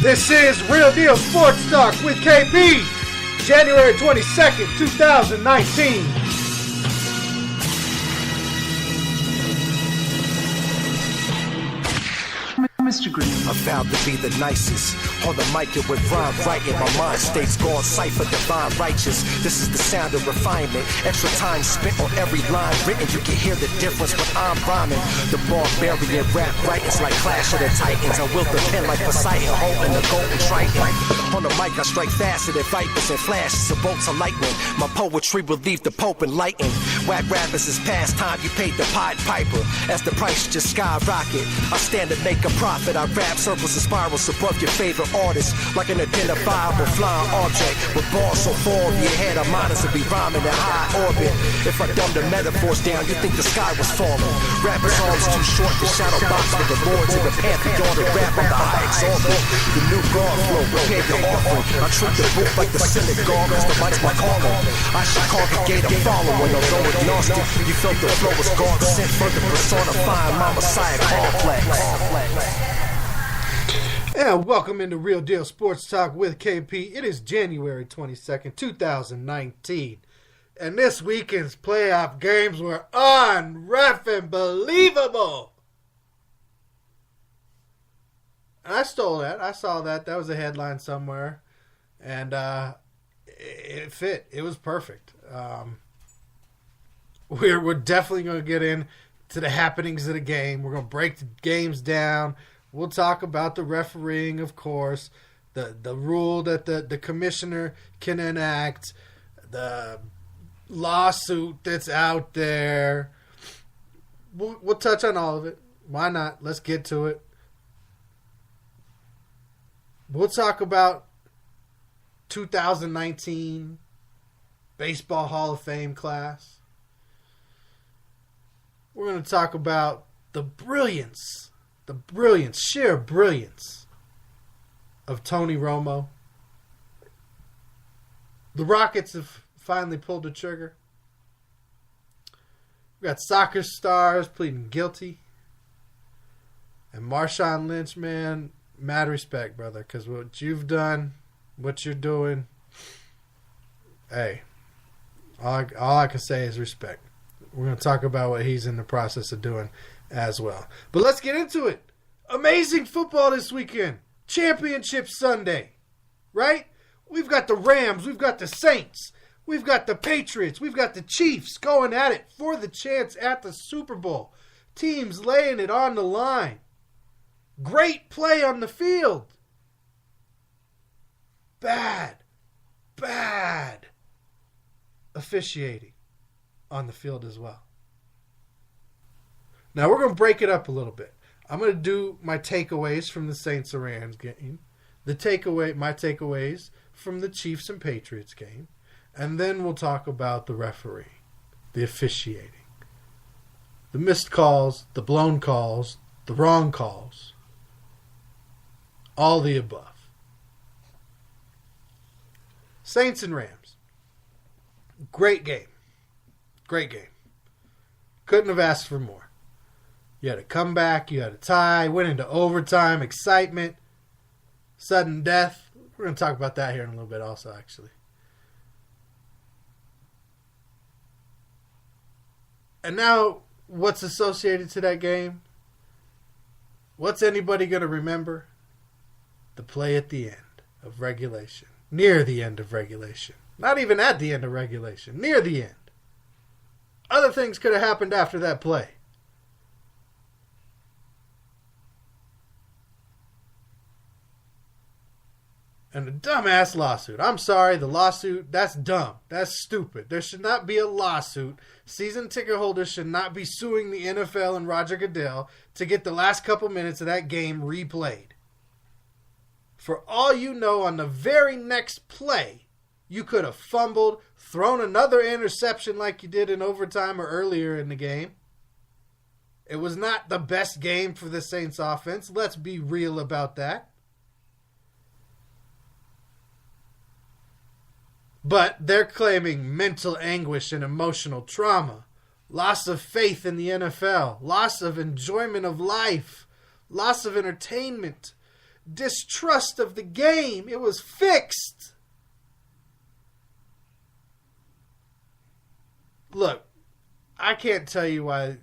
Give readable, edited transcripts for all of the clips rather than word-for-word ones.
This is Real Deal Sports Talk with KP, January 22nd, 2019. Mr. Green. I'm found to be the nicest. On the mic it with rhyme writing. My mind states gone cipher divine righteous. This is the sound of refinement. Extra time spent on every line written. You can hear the difference when I'm rhyming. The barbarian rap writings like Clash of the Titans. I wield the pen like Poseidon holding the golden triton. On the mic I strike faster than vipers and flashes of bolts of lightning. My poetry will leave the Pope enlightened. Whack rappers is past time. You paid the Pied Piper as the price just skyrocket. I stand to make a profit. I rap circles and spirals above your favorite artist, like an identifiable flying object with balls so far over your head. I'm honest to be rhyming in high orbit. If I dumb the metaphors down, you think the sky was falling. Rappers' arms too short to shadow box with the lords of the pantheon to rap on the high exalted. The new God flow, prepare your offering. I treat the book like the synagogue, cause the mic's my calling. I should congregate a following, although agnostic. You felt the flow was God sent, further personifying my Messiah complex. And welcome into Real Deal Sports Talk with KP. It is January 22nd, 2019. And this weekend's playoff games were UnReffing Believable. And I stole that. I saw that. That was a headline somewhere. And it fit. It was perfect. We're definitely going to get into the happenings of the game. We're going to break the games down. We'll talk about the refereeing, of course, the rule that the commissioner can enact, the lawsuit that's out there. We'll touch on all of it. Why not? Let's get to it. We'll talk about 2019 Baseball Hall of Fame class. We're going to talk about the sheer brilliance of Tony Romo. The Rockets have finally pulled the trigger. We got soccer stars pleading guilty. And Marshawn Lynch, man, mad respect, brother, because what you've done, what you're doing, hey, all I can say is respect. We're going to talk about what he's in the process of doing as well. But let's get into it. Amazing football this weekend. Championship Sunday. Right? We've got the Rams. We've got the Saints. We've got the Patriots. We've got the Chiefs going at it for the chance at the Super Bowl. Teams laying it on the line. Great play on the field. Bad officiating on the field as well. Now we're going to break it up a little bit. I'm going to do my takeaways from the Saints and Rams game, my takeaways from the Chiefs and Patriots game, and then we'll talk about the referee, the officiating, the missed calls, the blown calls, the wrong calls, all the above. Saints and Rams. Great game. Couldn't have asked for more. You had a comeback, you had a tie, went into overtime, excitement, sudden death. We're going to talk about that here in a little bit also, actually. And now, what's associated to that game? What's anybody going to remember? The play at the end of regulation. Near the end of regulation. Not even at the end of regulation. Near the end. Other things could have happened after that play. And a dumbass lawsuit. I'm sorry, the lawsuit, that's dumb. That's stupid. There should not be a lawsuit. Season ticket holders should not be suing the NFL and Roger Goodell to get the last couple minutes of that game replayed. For all you know, on the very next play, you could have fumbled, thrown another interception like you did in overtime or earlier in the game. It was not the best game for the Saints offense. Let's be real about that. But they're claiming mental anguish and emotional trauma, loss of faith in the NFL, loss of enjoyment of life, loss of entertainment. distrust of the game. It was fixed. Look, I can't tell you why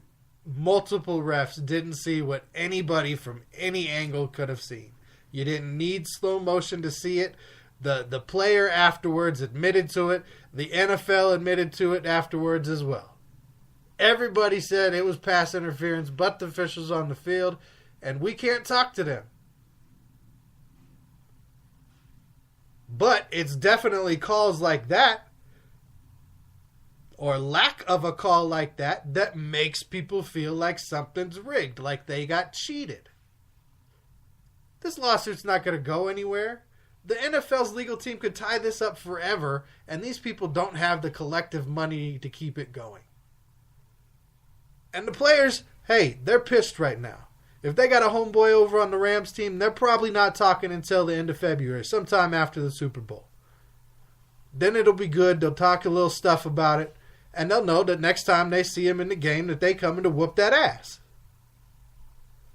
multiple refs didn't see what anybody from any angle could have seen. You didn't need slow motion to see it. The player afterwards admitted to it. The NFL admitted to it afterwards as well. Everybody said it was pass interference, but the officials on the field, and we can't talk to them. But it's definitely calls like that, or lack of a call like that, that makes people feel like something's rigged, like they got cheated. This lawsuit's not going to go anywhere. The NFL's legal team could tie this up forever, and these people don't have the collective money to keep it going. And the players, hey, they're pissed right now. If they got a homeboy over on the Rams team, they're probably not talking until the end of February, sometime after the Super Bowl. Then it'll be good. They'll talk a little stuff about it, and they'll know that next time they see him in the game that they coming to whoop that ass.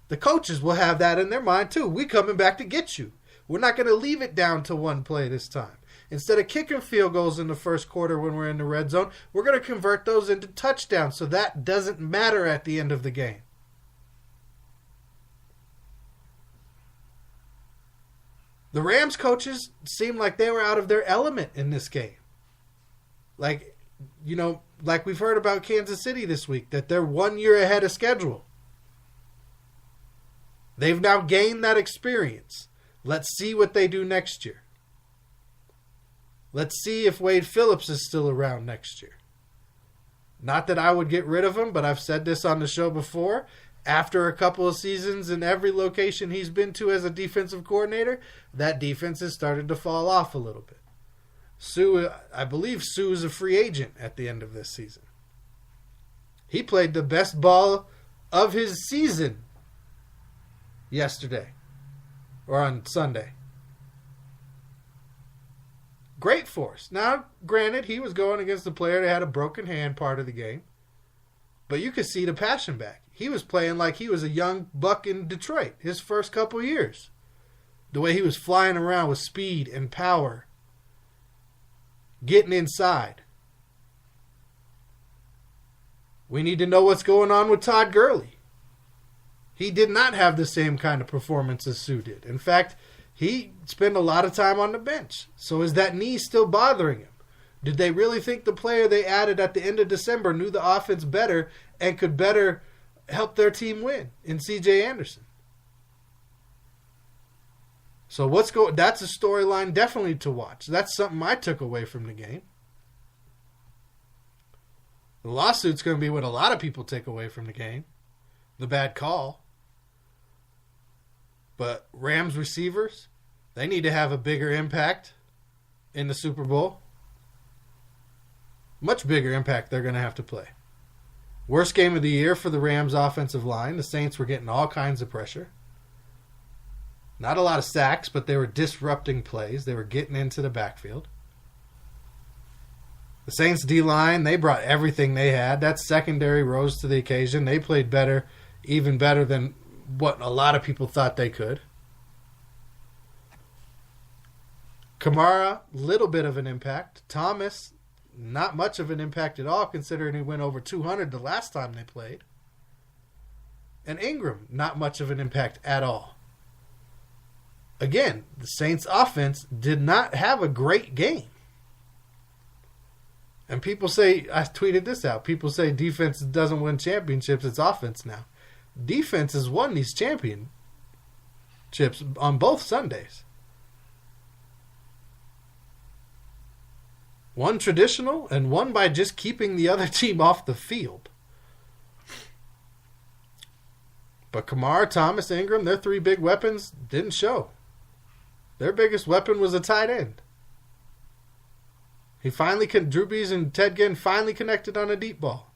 The coaches will have that in their mind too. We coming back to get you. We're not going to leave it down to one play this time. Instead of kicking field goals in the first quarter when we're in the red zone, we're going to convert those into touchdowns so that doesn't matter at the end of the game. The Rams coaches seemed like they were out of their element in this game. Like we've heard about Kansas City this week, that they're 1 year ahead of schedule. They've now gained that experience. Let's see what they do next year. Let's see if Wade Phillips is still around next year. Not that I would get rid of him, but I've said this on the show before. After a couple of seasons in every location he's been to as a defensive coordinator, that defense has started to fall off a little bit. I believe Sue is a free agent at the end of this season. He played the best ball of his season yesterday, or on Sunday. Great force. Now, granted, he was going against a player that had a broken hand part of the game, but you could see the passion back. He was playing like he was a young buck in Detroit his first couple years. The way he was flying around with speed and power, getting inside. We need to know what's going on with Todd Gurley. He did not have the same kind of performance as Sue did. In fact, he spent a lot of time on the bench. So is that knee still bothering him? Did they really think the player they added at the end of December knew the offense better and could better help their team win in C.J. Anderson? So that's a storyline definitely to watch. That's something I took away from the game. The lawsuit's going to be what a lot of people take away from the game. The bad call. But Rams receivers, they need to have a bigger impact in the Super Bowl. Much bigger impact they're going to have to play. Worst game of the year for the Rams offensive line. The Saints were getting all kinds of pressure. Not a lot of sacks, but they were disrupting plays. They were getting into the backfield. The Saints D-line, they brought everything they had. That secondary rose to the occasion. They played better, even better than what a lot of people thought they could. Kamara, little bit of an impact. Thomas, not much of an impact at all, considering he went over 200 the last time they played. And Ingram, not much of an impact at all. Again, the Saints offense did not have a great game. And people say, I tweeted this out, people say defense doesn't win championships, it's offense now. Defense has won these championships on both Sundays. One traditional and one by just keeping the other team off the field. But Kamara, Thomas, Ingram, their three big weapons didn't show. Their biggest weapon was a tight end. Drew Brees and Ted Ginn finally connected on a deep ball.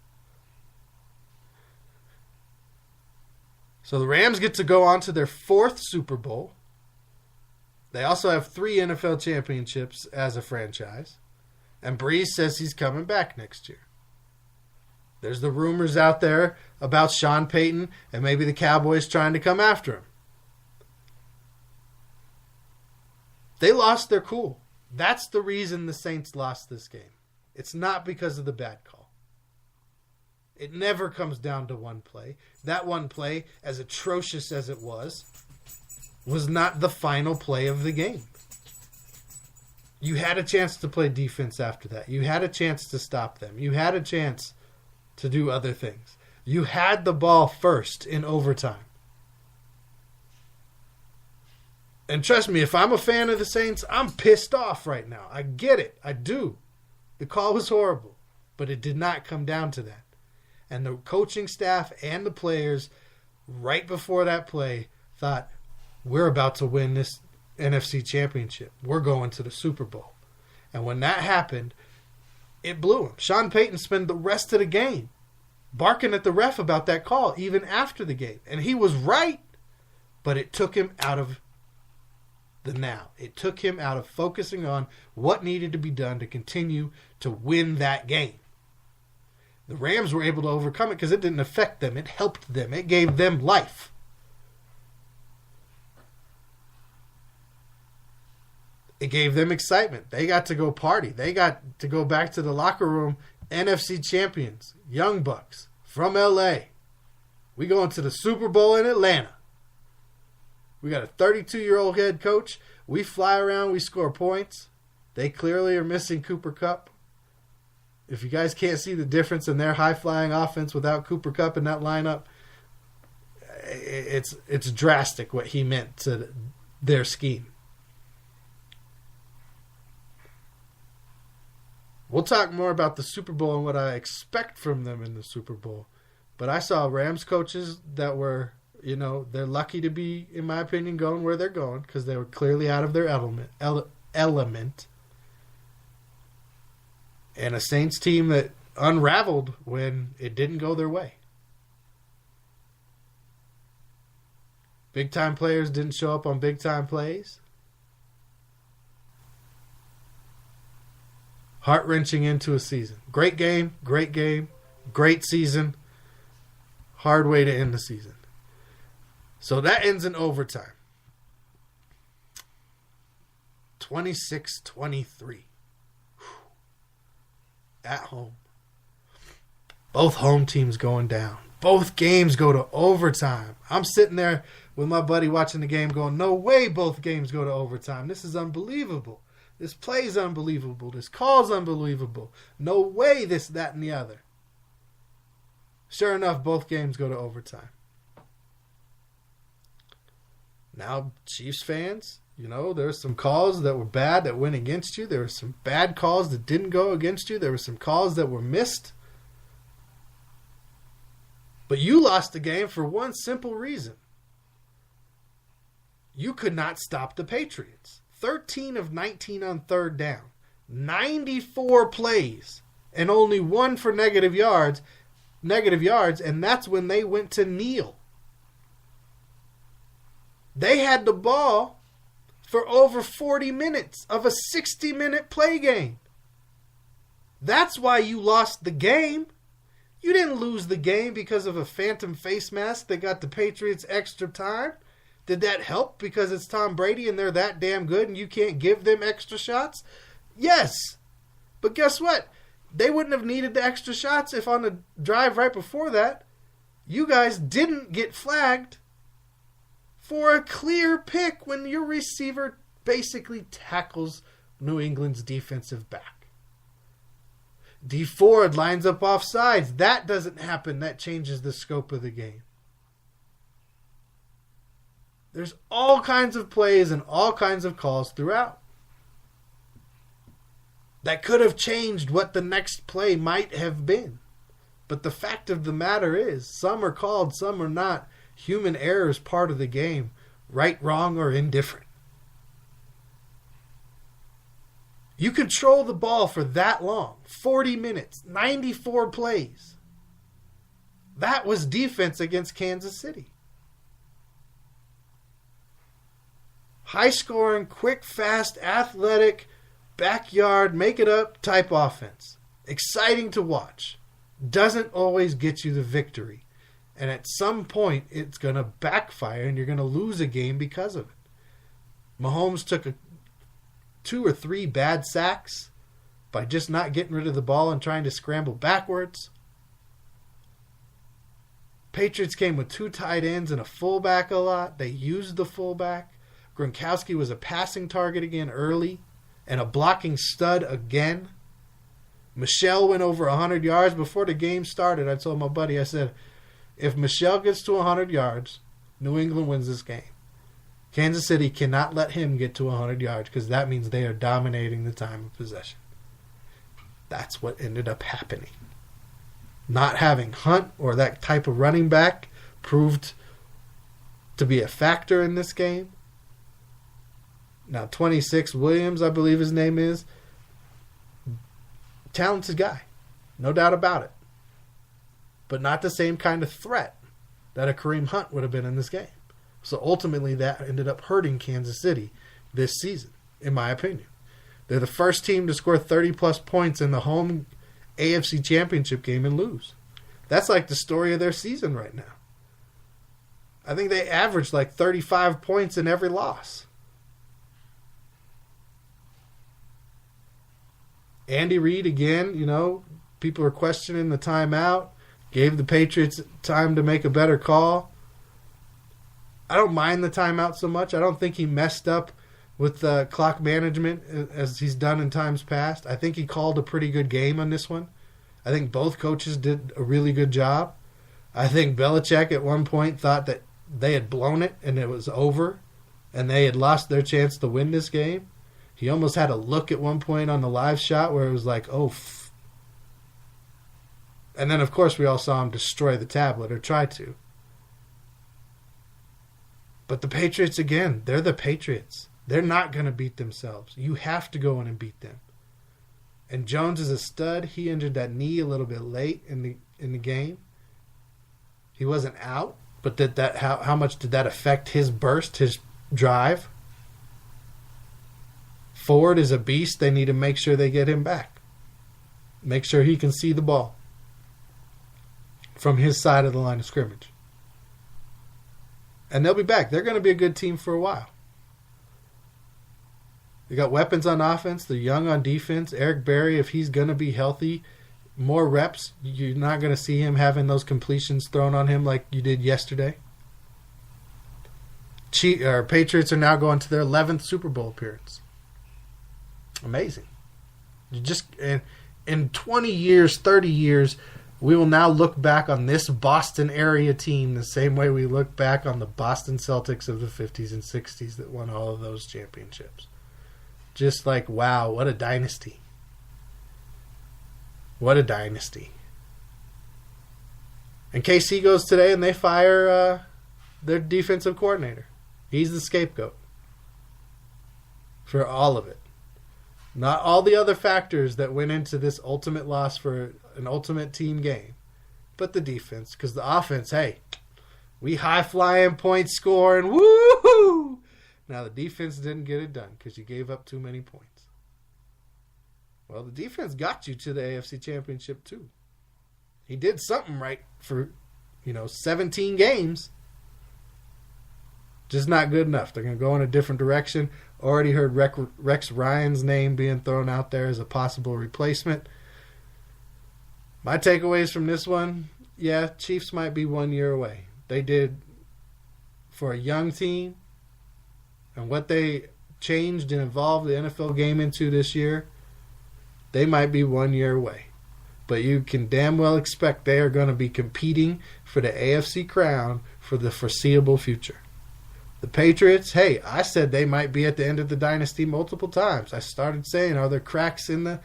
So the Rams get to go on to their fourth Super Bowl. They also have 3 NFL championships as a franchise. And Brees says he's coming back next year. There's the rumors out there about Sean Payton and maybe the Cowboys trying to come after him. They lost their cool. That's the reason the Saints lost this game. It's not because of the bad call. It never comes down to one play. That one play, as atrocious as it was not the final play of the game. You had a chance to play defense after that. You had a chance to stop them. You had a chance to do other things. You had the ball first in overtime. And trust me, if I'm a fan of the Saints, I'm pissed off right now. I get it. I do. The call was horrible, but it did not come down to that. And the coaching staff and the players, right before that play, thought, we're about to win this NFC championship. We're going to the Super Bowl. And when that happened, it blew him. Sean Payton spent the rest of the game barking at the ref about that call, even after the game. And he was right, but it took him out of the now. It took him out of focusing on what needed to be done to continue to win that game. The Rams were able to overcome it because it didn't affect them. It helped them. It gave them life. It gave them excitement. They got to go party. They got to go back to the locker room. NFC champions, Young Bucks from LA. We going to the Super Bowl in Atlanta. We got a 32-year-old head coach. We fly around. We score points. They clearly are missing Cooper Kupp. If you guys can't see the difference in their high-flying offense without Cooper Kupp in that lineup, it's drastic what he meant to their scheme. We'll talk more about the Super Bowl and what I expect from them in the Super Bowl. But I saw Rams coaches that were, they're lucky to be, in my opinion, going where they're going because they were clearly out of their element. And a Saints team that unraveled when it didn't go their way. Big-time players didn't show up on big-time plays. Heart-wrenching into a season. Great game, great season. Hard way to end the season. So that ends in overtime. 26-23. At home. Both home teams going down. Both games go to overtime. I'm sitting there with my buddy watching the game going, no way both games go to overtime. This is unbelievable. This play's unbelievable. This call's unbelievable. No way this, that, and the other. Sure enough, both games go to overtime. Now, Chiefs fans, there's some calls that were bad that went against you. There were some bad calls that didn't go against you. There were some calls that were missed. But you lost the game for one simple reason. You could not stop the Patriots. 13 of 19 on third down. 94 plays. And only one for negative yards. And that's when they went to kneel. They had the ball for over 40 minutes of a 60-minute play game. That's why you lost the game. You didn't lose the game because of a phantom face mask that got the Patriots extra time. Did that help because it's Tom Brady and they're that damn good and you can't give them extra shots? Yes. But guess what? They wouldn't have needed the extra shots if on the drive right before that, you guys didn't get flagged for a clear pick when your receiver basically tackles New England's defensive back. D Ford lines up off sides. That doesn't happen. That changes the scope of the game. There's all kinds of plays and all kinds of calls throughout that could have changed what the next play might have been. But the fact of the matter is, some are called, some are not. Human error is part of the game, right, wrong, or indifferent. You control the ball for that long, 40 minutes, 94 plays. That was defense against Kansas City. High-scoring, quick, fast, athletic, backyard, make-it-up type offense. Exciting to watch. Doesn't always get you the victory. And at some point, it's going to backfire and you're going to lose a game because of it. Mahomes took a 2 or 3 bad sacks by just not getting rid of the ball and trying to scramble backwards. Patriots came with 2 tight ends and a fullback a lot. They used the fullback. Gronkowski was a passing target again early and a blocking stud again. Michelle went over 100 yards. Before the game started, I told my buddy, I said, if Michelle gets to 100 yards, New England wins this game. Kansas City cannot let him get to 100 yards because that means they are dominating the time of possession. That's what ended up happening. Not having Hunt or that type of running back proved to be a factor in this game. Now, 26 Williams, I believe his name is. Talented guy. No doubt about it. But not the same kind of threat that a Kareem Hunt would have been in this game. So ultimately, that ended up hurting Kansas City this season, in my opinion. They're the first team to score 30-plus points in the home AFC Championship game and lose. That's like the story of their season right now. I think they averaged like 35 points in every loss. Andy Reid, again, people are questioning the timeout. Gave the Patriots time to make a better call. I don't mind the timeout so much. I don't think he messed up with the clock management as he's done in times past. I think he called a pretty good game on this one. I think both coaches did a really good job. I think Belichick at one point thought that they had blown it and it was over and they had lost their chance to win this game. He almost had a look at one point on the live shot where it was like, And then, of course, we all saw him destroy the tablet or try to. But the Patriots, again, they're the Patriots. They're not going to beat themselves. You have to go in and beat them. And Jones is a stud. He injured that knee a little bit late in the game. He wasn't out, but how much did that affect his burst, his drive? Ford is a beast. They need to make sure they get him back. Make sure he can see the ball from his side of the line of scrimmage. And they'll be back. They're going to be a good team for a while. They got weapons on offense. They're young on defense. Eric Berry, if he's going to be healthy, more reps. You're not going to see him having those completions thrown on him like you did yesterday. Patriots are now going to their 11th Super Bowl appearance. Amazing. In 20 years, 30 years, we will now look back on this Boston area team the same way we look back on the Boston Celtics of the 50s and 60s that won all of those championships. Just like, wow, what a dynasty. What a dynasty. And KC goes today and they fire their defensive coordinator. He's the scapegoat for all of it. Not all the other factors that went into this ultimate loss for an ultimate team game, but the defense. Because the offense, hey, we high-flying, point scoring, woo-hoo! Now, the defense didn't get it done because you gave up too many points. Well, the defense got you to the AFC Championship, too. He did something right for, 17 games. Just not good enough. They're going to go in a different direction. Already heard Rex Ryan's name being thrown out there as a possible replacement. My takeaways from this one, yeah, Chiefs might be 1 year away. They did, for a young team, and what they changed and evolved the NFL game into this year, they might be 1 year away. But you can damn well expect they are going to be competing for the AFC crown for the foreseeable future. The Patriots, hey, I said they might be at the end of the dynasty multiple times. I started saying, are there cracks in the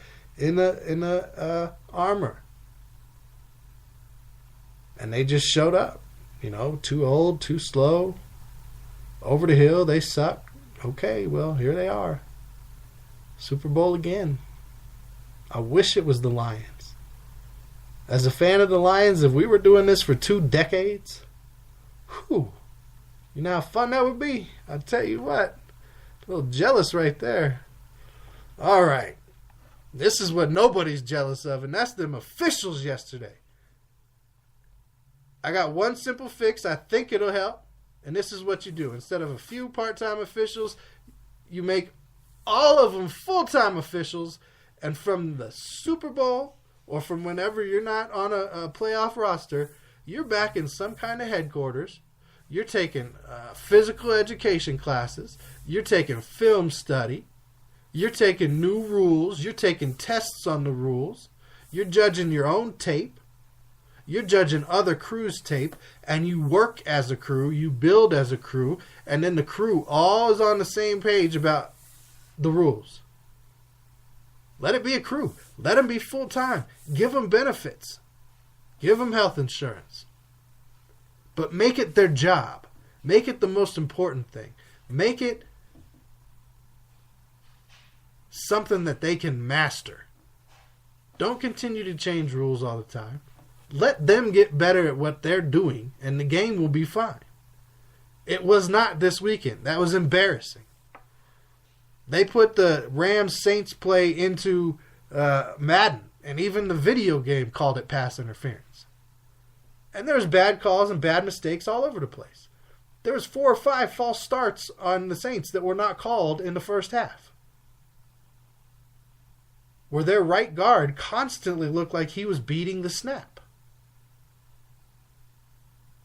armor? And they just showed up. Too old, too slow. Over the hill, they suck. Okay, well, here they are. Super Bowl again. I wish it was the Lions. As a fan of the Lions, if we were doing this for 2 decades, whew. You know how fun that would be? I'll tell you what. A little jealous right there. All right. This is what nobody's jealous of, and that's them officials yesterday. I got one simple fix. I think it'll help. And this is what you do. Instead of a few part-time officials, you make All of them full-time officials. And from the Super Bowl or from whenever you're not on a playoff roster, you're back in some kind of headquarters. You're taking physical education classes. You're taking film study. You're taking new rules. You're taking tests on the rules. You're judging your own tape. You're judging other crews' tape. And you work as a crew. You build as a crew. And then the crew all is on the same page about the rules. Let it be a crew. Let them be full-time. Give them benefits. Give them health insurance. But make it their job. Make it the most important thing. Make it something that they can master. Don't continue to change rules all the time. Let them get better at what they're doing, and the game will be fine. It was not this weekend. That was embarrassing. They put the Rams-Saints play into Madden, and even the video game called it pass interference. And there was bad calls and bad mistakes all over the place. There was 4 or 5 false starts on the Saints that were not called in the first half, where their right guard constantly looked like he was beating the snap.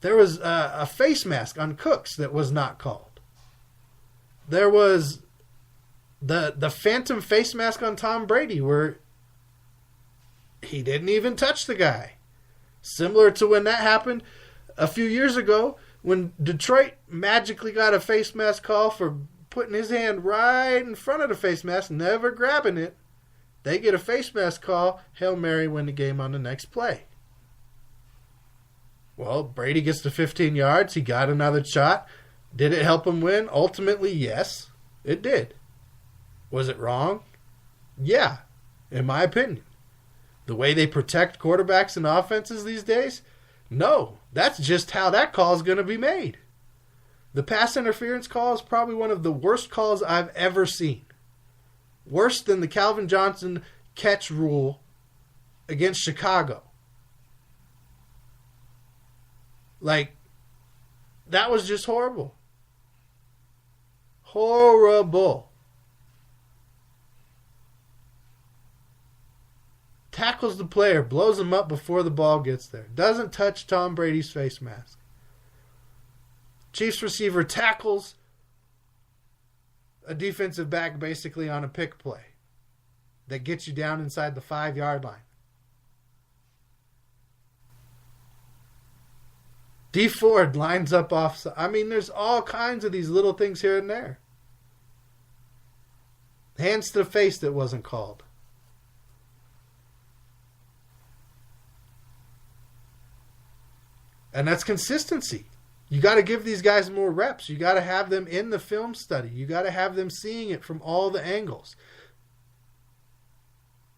There was a face mask on Cooks that was not called. There was the phantom face mask on Tom Brady where he didn't even touch the guy. Similar to when that happened a few years ago when Detroit magically got a face mask call for putting his hand right in front of the face mask, never grabbing it. They get a face mask call, Hail Mary, win the game on the next play. Well, Brady gets to 15 yards. He got another shot. Did it help him win? Ultimately, yes, it did. Was it wrong? Yeah, in my opinion. The way they protect quarterbacks and offenses these days? No, that's just how that call is going to be made. The pass interference call is probably one of the worst calls I've ever seen. Worse than the Calvin Johnson catch rule against Chicago. Like, that was just horrible. Horrible. Tackles the player, blows him up before the ball gets there. Doesn't touch Tom Brady's face mask. Chiefs receiver tackles a defensive back basically on a pick play that gets you down inside the 5-yard line. D Ford lines up off. I mean, there's all kinds of these little things here and there. Hands to the face that wasn't called. And that's consistency. You got to give these guys more reps. You got to have them in the film study. You got to have them seeing it from all the angles.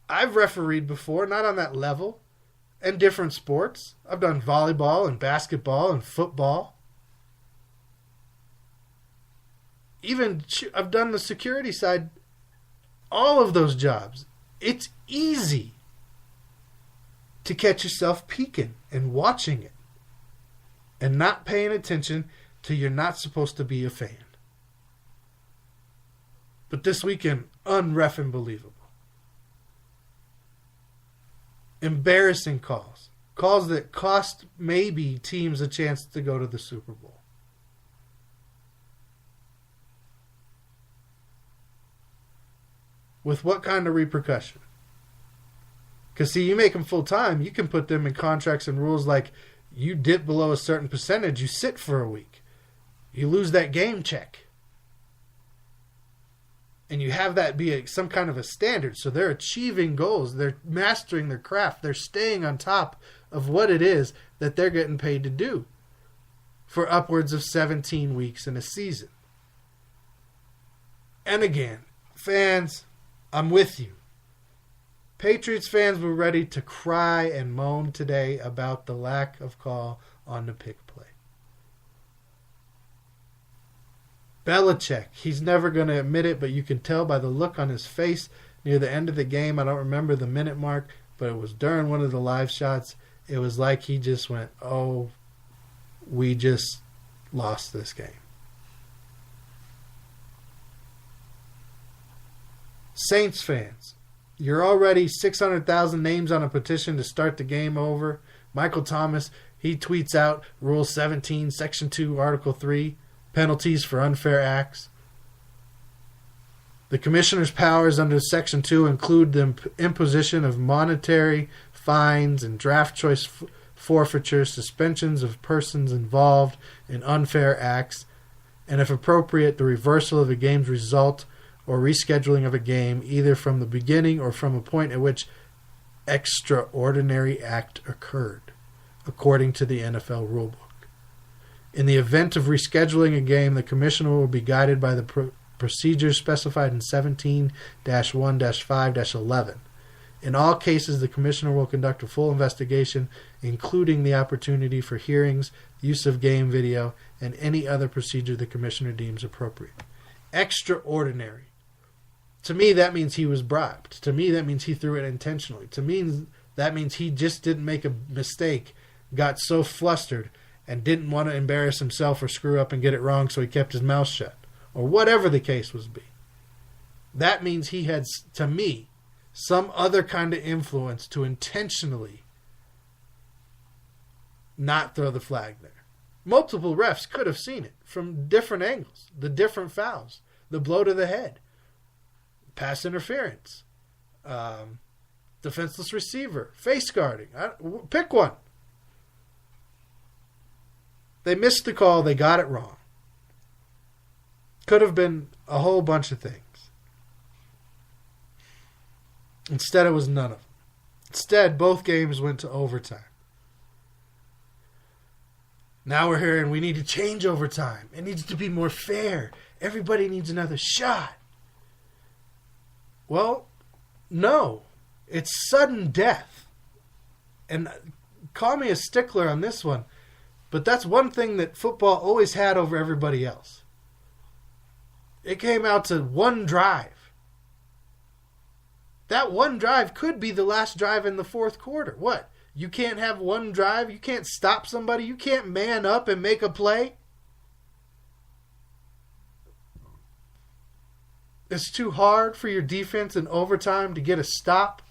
I've refereed before, not on that level, in different sports. I've done volleyball and basketball and football. Even I've done the security side, all of those jobs. It's easy to catch yourself peeking and watching it and not paying attention to you're not supposed to be a fan. But this weekend, UnReffing Believable. Embarrassing calls. Calls that cost maybe teams a chance to go to the Super Bowl. With what kind of repercussion? Because, see, you make them full-time, you can put them in contracts and rules like you dip below a certain percentage, you sit for a week. You lose that game check. And you have that be some kind of a standard. So they're achieving goals. They're mastering their craft. They're staying on top of what it is that they're getting paid to do for upwards of 17 weeks in a season. And again, fans, I'm with you. Patriots fans were ready to cry and moan today about the lack of call on the pick play. Belichick, he's never going to admit it, but you can tell by the look on his face near the end of the game. I don't remember the minute mark, but it was during one of the live shots. It was like he just went, oh, we just lost this game. Saints fans, you're already 600,000 names on a petition to start the game over. Michael Thomas, he tweets out Rule 17, Section 2, Article 3, penalties for unfair acts. The commissioner's powers under Section 2 include the imposition of monetary fines and draft choice forfeitures, suspensions of persons involved in unfair acts, and if appropriate, the reversal of a game's result or rescheduling of a game, either from the beginning or from a point at which extraordinary act occurred, according to the NFL rulebook. In the event of rescheduling a game, the commissioner will be guided by the procedures specified in 17-1-5-11. In all cases, the commissioner will conduct a full investigation, including the opportunity for hearings, use of game video, and any other procedure the commissioner deems appropriate. Extraordinary. To me, that means he was bribed. To me, that means he threw it intentionally. To me, that means he just didn't make a mistake, got so flustered, and didn't want to embarrass himself or screw up and get it wrong, so he kept his mouth shut. Or whatever the case was be. That means he had, to me, some other kind of influence to intentionally not throw the flag there. Multiple refs could have seen it from different angles. The different fouls. The blow to the head. Pass interference. Defenseless receiver. Face guarding. Pick one. They missed the call. They got it wrong. Could have been a whole bunch of things. Instead, it was none of them. Instead, both games went to overtime. Now we're hearing we need to change overtime. It needs to be more fair. Everybody needs another shot. Well, no. It's sudden death. And call me a stickler on this one, but that's one thing that football always had over everybody else. It came out to one drive. That one drive could be the last drive in the fourth quarter. What? You can't have one drive? You can't stop somebody? You can't man up and make a play? It's too hard for your defense in overtime to get a stop?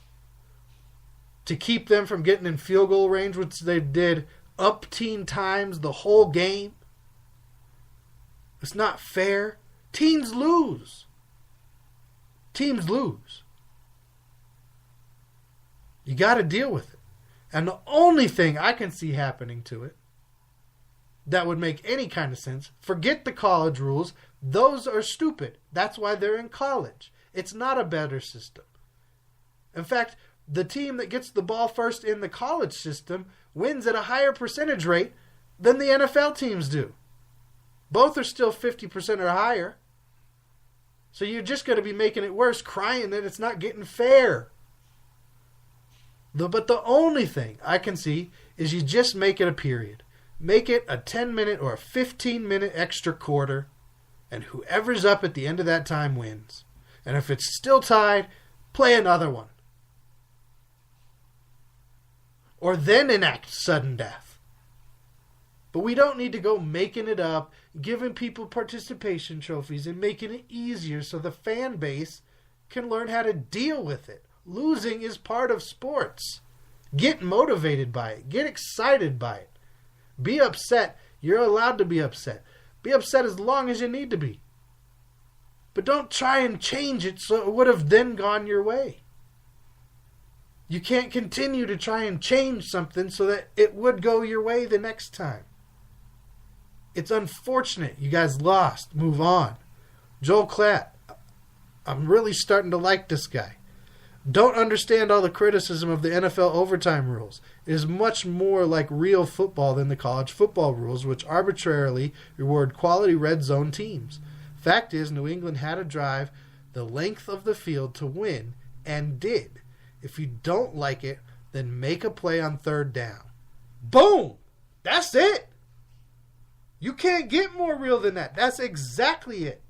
To keep them from getting in field goal range, which they did umpteen times the whole game? It's not fair. Teams lose. Teams lose. You got to deal with it. And the only thing I can see happening to it that would make any kind of sense, forget the college rules. Those are stupid. That's why they're in college. It's not a better system. In fact, the team that gets the ball first in the college system wins at a higher percentage rate than the NFL teams do. Both are still 50% or higher. So you're just going to be making it worse, crying that it's not getting fair. But the only thing I can see is you just make it a period. Make it a 10-minute or a 15-minute extra quarter, and whoever's up at the end of that time wins. And if it's still tied, play another one. Or then enact sudden death. But we don't need to go making it up, giving people participation trophies, and making it easier so the fan base can learn how to deal with it. Losing is part of sports. Get motivated by it. Get excited by it. Be upset. You're allowed to be upset. Be upset as long as you need to be. But don't try and change it so it would have then gone your way. You can't continue to try and change something so that it would go your way the next time. It's unfortunate. You guys lost. Move on. Joel Klatt. I'm really starting to like this guy. Don't understand all the criticism of the NFL overtime rules. It is much more like real football than the college football rules, which arbitrarily reward quality red zone teams. Fact is, New England had a drive the length of the field to win, and did. If you don't like it, then make a play on third down. Boom! That's it! You can't get more real than that. That's exactly it.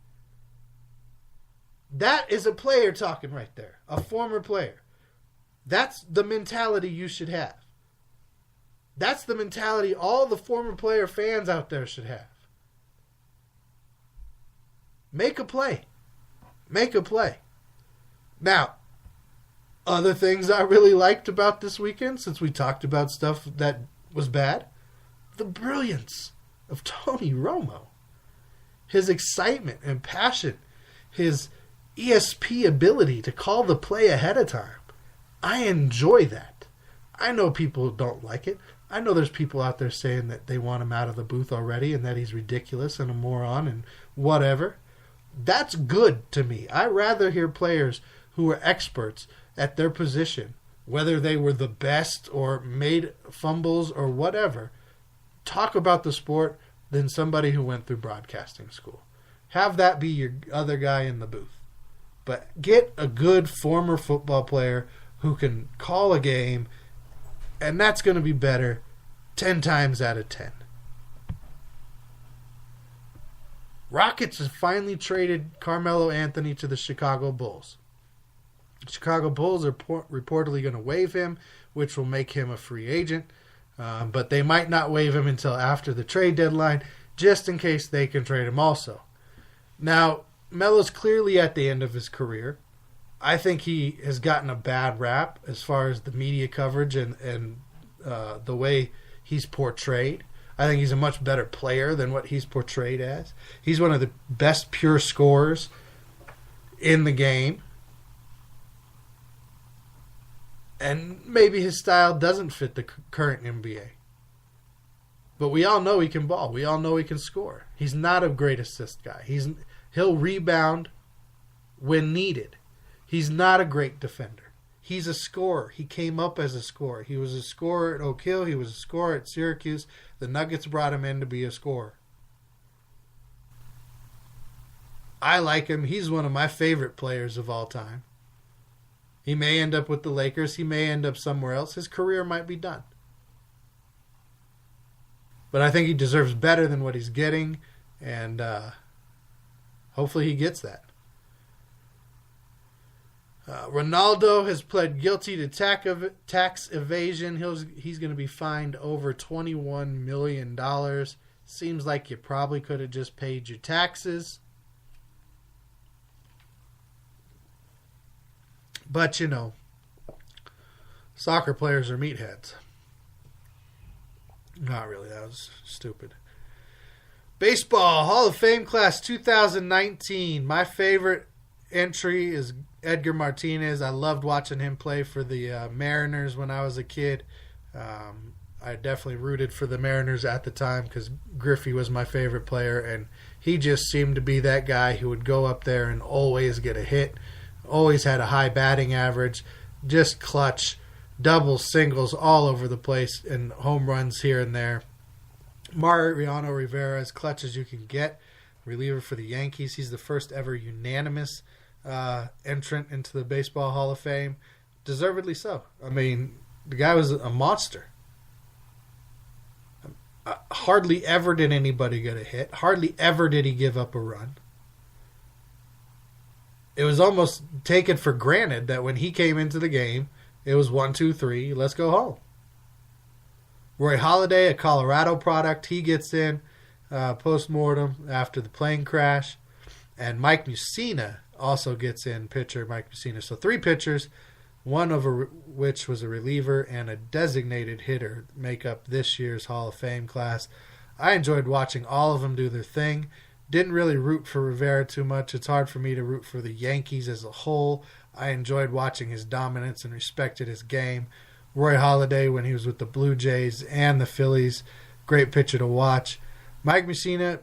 That is a player talking right there. A former player. That's the mentality you should have. That's the mentality all the former player fans out there should have. Make a play. Make a play. Now, other things I really liked about this weekend, since we talked about stuff that was bad, the brilliance of Tony Romo. His excitement and passion, his ESP ability to call the play ahead of time. I enjoy that. I know people don't like it. I know there's people out there saying that they want him out of the booth already and that he's ridiculous and a moron and whatever. That's good to me. I rather hear players who are experts at their position, whether they were the best or made fumbles or whatever, talk about the sport than somebody who went through broadcasting school. Have that be your other guy in the booth. But get a good former football player who can call a game, and that's going to be better 10 times out of 10. Rockets have finally traded Carmelo Anthony to the Chicago Bulls. The Chicago Bulls are reportedly going to waive him, which will make him a free agent. But they might not waive him until after the trade deadline, just in case they can trade him also. Now, Melo's clearly at the end of his career. I think he has gotten a bad rap as far as the media coverage and the way he's portrayed. I think he's a much better player than what he's portrayed as. He's one of the best pure scorers in the game. And maybe his style doesn't fit the current NBA. But we all know he can ball. We all know he can score. He's not a great assist guy. He'll rebound when needed. He's not a great defender. He's a scorer. He came up as a scorer. He was a scorer at Oak Hill. He was a scorer at Syracuse. The Nuggets brought him in to be a scorer. I like him. He's one of my favorite players of all time. He may end up with the Lakers. He may end up somewhere else. His career might be done. But I think he deserves better than what he's getting, and hopefully he gets that. Ronaldo has pled guilty to tax evasion. He's going to be fined over $21 million. Seems like you probably could have just paid your taxes. But, you know, soccer players are meatheads. Not really. That was stupid. Baseball Hall of Fame class 2019. My favorite entry is Edgar Martinez. I loved watching him play for the Mariners when I was a kid. I definitely rooted for the Mariners at the time because Griffey was my favorite player, and he just seemed to be that guy who would go up there and always get a hit. Always had a high batting average, just clutch, doubles, singles all over the place, and home runs here and there. Mariano Rivera, as clutch as you can get, reliever for the Yankees. He's the first ever unanimous entrant into the Baseball Hall of Fame. Deservedly so. I mean, the guy was a monster. Hardly ever did anybody get a hit. Hardly ever did he give up a run. It was almost taken for granted that when he came into the game, it was 1, 2, 3, let's go home. Roy Halladay, a Colorado product, he gets in post-mortem after the plane crash. And Mike Mussina also gets in, pitcher Mike Mussina. So 3 pitchers, one of which was a reliever and a designated hitter, make up this year's Hall of Fame class. I enjoyed watching all of them do their thing. Didn't really root for Rivera too much. It's hard for me to root for the Yankees as a whole. I enjoyed watching his dominance and respected his game. Roy Halladay, when he was with the Blue Jays and the Phillies, great pitcher to watch. Mike Mussina,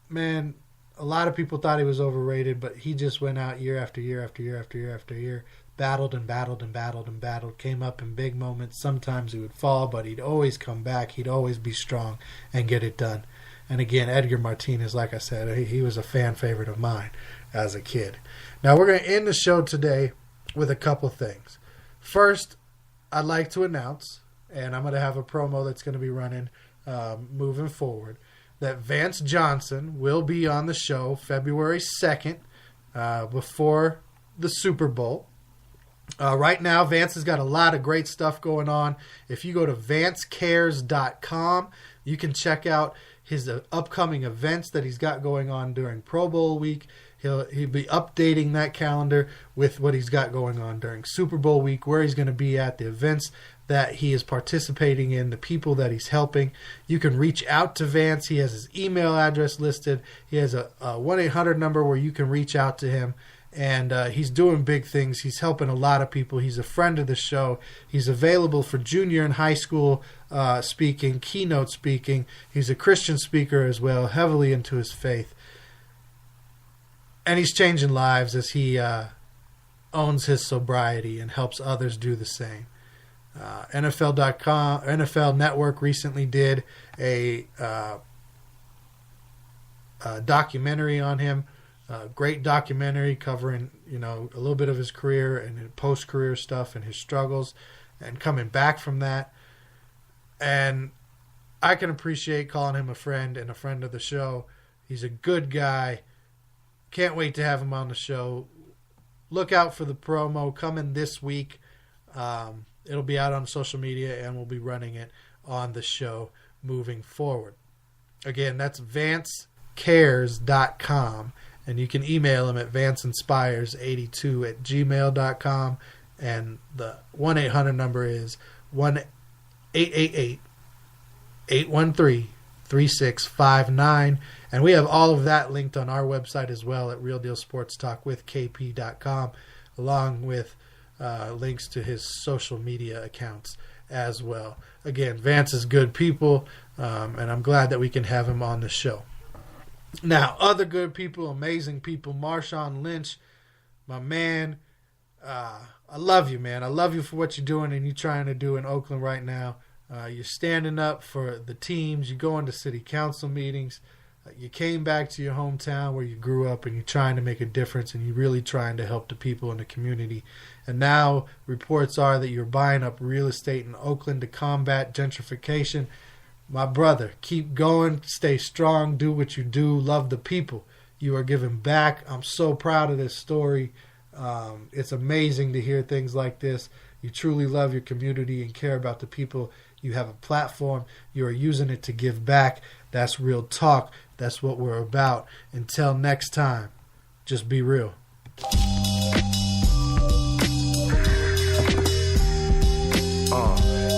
man, a lot of people thought he was overrated, but he just went out year after year after year after year after year, battled and battled and battled and battled, came up in big moments. Sometimes he would fall, but he'd always come back. He'd always be strong and get it done. And again, Edgar Martinez, like I said, he was a fan favorite of mine as a kid. Now, we're going to end the show today with a couple things. First, I'd like to announce, and I'm going to have a promo that's going to be running moving forward, that Vance Johnson will be on the show February 2nd before the Super Bowl. Right now, Vance has got a lot of great stuff going on. If you go to vancecares.com, You can check out his upcoming events that he's got going on during Pro Bowl week. He'll be updating that calendar with what he's got going on during Super Bowl week, where he's going to be at, the events that he is participating in, the people that he's helping. You can reach out to Vance. He has his email address listed. He has a 1-800 number where you can reach out to him. And he's doing big things. He's helping a lot of people. He's a friend of the show. He's available for junior and high school speaking, keynote speaking. He's a Christian speaker as well, heavily into his faith. And he's changing lives as he owns his sobriety and helps others do the same. NFL Network recently did a documentary on him. Great documentary covering, a little bit of his career and his post-career stuff and his struggles and coming back from that. And I can appreciate calling him a friend and a friend of the show. He's a good guy. Can't wait to have him on the show. Look out for the promo coming this week. It'll be out on social media, and we'll be running it on the show moving forward. Again, that's vancecares.com, and you can email him at vanceinspires82@gmail.com, and the 1-800 number is 1-888-813-3659. And we have all of that linked on our website as well at realdealsportstalkwithkp.com, along with links to his social media accounts as well. Again, Vance is good people, and I'm glad that we can have him on the show. Now, other good people, amazing people, Marshawn Lynch, my man. I love you, man. I love you for what you're doing and you're trying to do in Oakland right now. You're standing up for the teams. You go into city council meetings. You came back to your hometown where you grew up, and you're trying to make a difference, and you're really trying to help the people in the community. And now reports are that you're buying up real estate in Oakland to combat gentrification. My brother, keep going, stay strong, do what you do, love the people. You are giving back. I'm so proud of this story. It's amazing to hear things like this. You truly love your community and care about the people. You have a platform. You are using it to give back. That's real talk. That's what we're about. Until next time, just be real.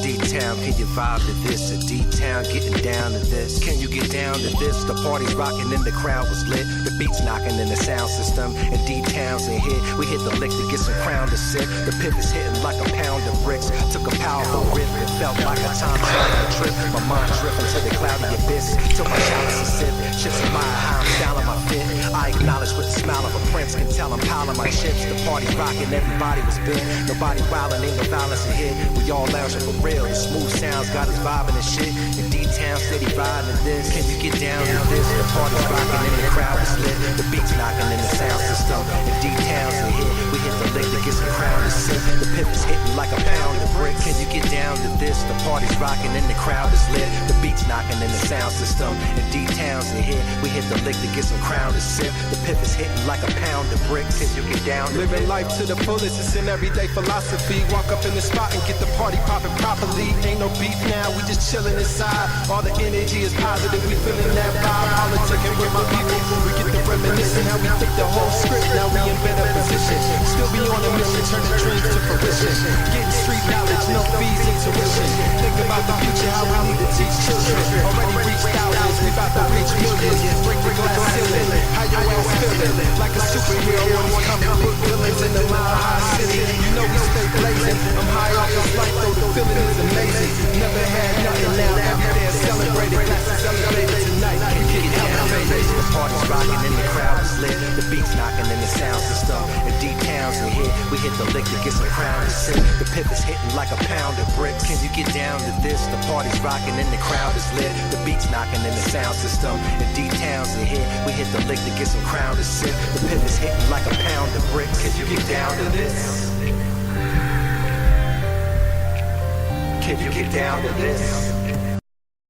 D-Town, can you vibe to this? A D-Town getting down to this. Can you get down to this? The party's rocking and the crowd was lit. The beats knocking in the sound system. And D-Town's in here. We hit the lick to get some crown to sit. The pivot's hitting like a pound of bricks. Took a powerful rip. It felt like a time traveling trip. My mind drifting to the cloudy abyss. Took my chalice and sip. Chips in my how I'm styling my fit. I acknowledge with the smile of a prince. Can tell I'm piling my chips. The party's rocking, everybody was big. Nobody wildin', ain't no violence in here. We all lounging for real. The smooth sounds got us vibing and shit. In D-Town, steady riding to this. Can you get down to this? The party's rocking and the crowd is lit. The beats knocking in the sound system. In D-Town's in here. We hit the lick to get some crown to sit. The pivot's hitting like a pound of bricks. Can you get down to this? The party's rocking and the crowd is lit. The beats knocking in the sound system. In D-Town's in here. We hit the lick to get some crown to sip. The pivot's hitting like a pound of bricks. Can you get down to living life to the fullest, it's an everyday philosophy. Walk up in the spot and get the party popping properly. Ain't no beef now, we just chilling inside. All the energy is positive, we feeling that vibe. Politicking with my people, we get the reminiscing. How we flip the whole script, now we in better position. Still be on a mission, turning dreams to fruition. Getting street knowledge, no fees and tuition. Think about the future, how we need to teach children. Already reached thousands, we about to reach millions. Break the glass ceiling, how your ass feeling? Like a superhero when it's coming. Put villains in the mile high city. You know we stay blazing. I'm high off this life, though the feeling is amazing. Never had nothing, now every day is celebrated. Glasses elevated tonight. Can you get down, baby? The party's rocking and the crowd is lit. The beats knocking in the sound system. And D-Town's in here. We hit the lick to get some crown to sit. The pivot's hitting like a pound of bricks. Can you get down to this? The party's rocking and the crowd is lit. The beats knocking in the sound system. And D-Town's in here. We hit the lick to get some crown to sit. The pivot's hitting like a pound of bricks. Can you get down to this? Can you get down to this?